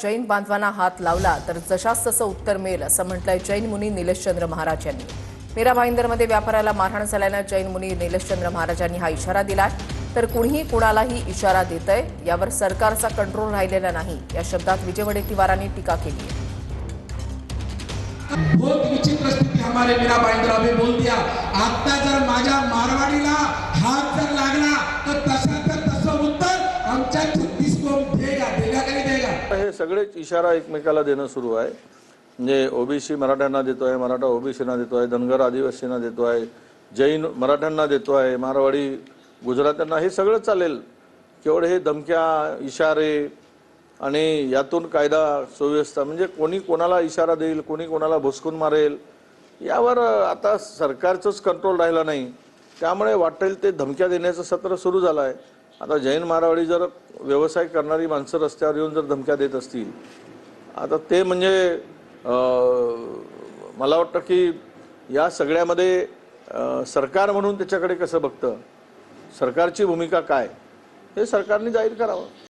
जैन बांधवांना हात लावला तर जशास तसं उत्तर मिळेल असं म्हटलंय जैन मुनी निलेशचंद्र महाराज यांनी। मीरा भाईंदरमध्ये व्यापाऱ्याला मारहाण झाल्यानं जैन मुनी निलेशचंद्र महाराजांनी हा इशारा दिलाय। तर कुणीही कुणालाही इशारा देतंय यावर सरकारचा कंट्रोल राहिलेला नाही या शब्दात विजय वडेट्टीवारांनी टीका केली आहे। बहुत विचित्र स्थिति हमारे मीरा भाईंदर अभी बोल दिया, आता जर माझ्या मारवाडीला हात जर लागला तर तसं उत्तर आमच्या 36 को देगा का नहीं देगा। हे सगळेच इशारा एकमेकाला देणं सुरू आहे। म्हणजे ओबीसी मराठ्यांना देतोय, मराठा ओबीसीना देतोय, धनगर आदिवासींना देतोय, जैन मराठ्यांना देतोय, मारवाडी गुजरात्यांना, हे सगळं चालेल। केवळ हे धमक्या इशारे आणि यातून कायदा सुव्यवस्था, म्हणजे कोणी कोणाला इशारा देईल, कोणी कोणाला भुसकून मारेल यावर आता सरकारचंच कंट्रोल राहिला नाही। त्यामुळे वाटेल ते धमक्या देण्याचं सत्र सुरू झालं आहे। आता जैन मारवाडी जर व्यवसाय करणारी माणसं रस्त्यावर येऊन जर धमक्या देत असतील, आता ते म्हणजे मला वाटतं की या सगळ्यामध्ये सरकार म्हणून त्याच्याकडे कसं बघतं, सरकारची भूमिका काय हे सरकारने जाहीर करावं।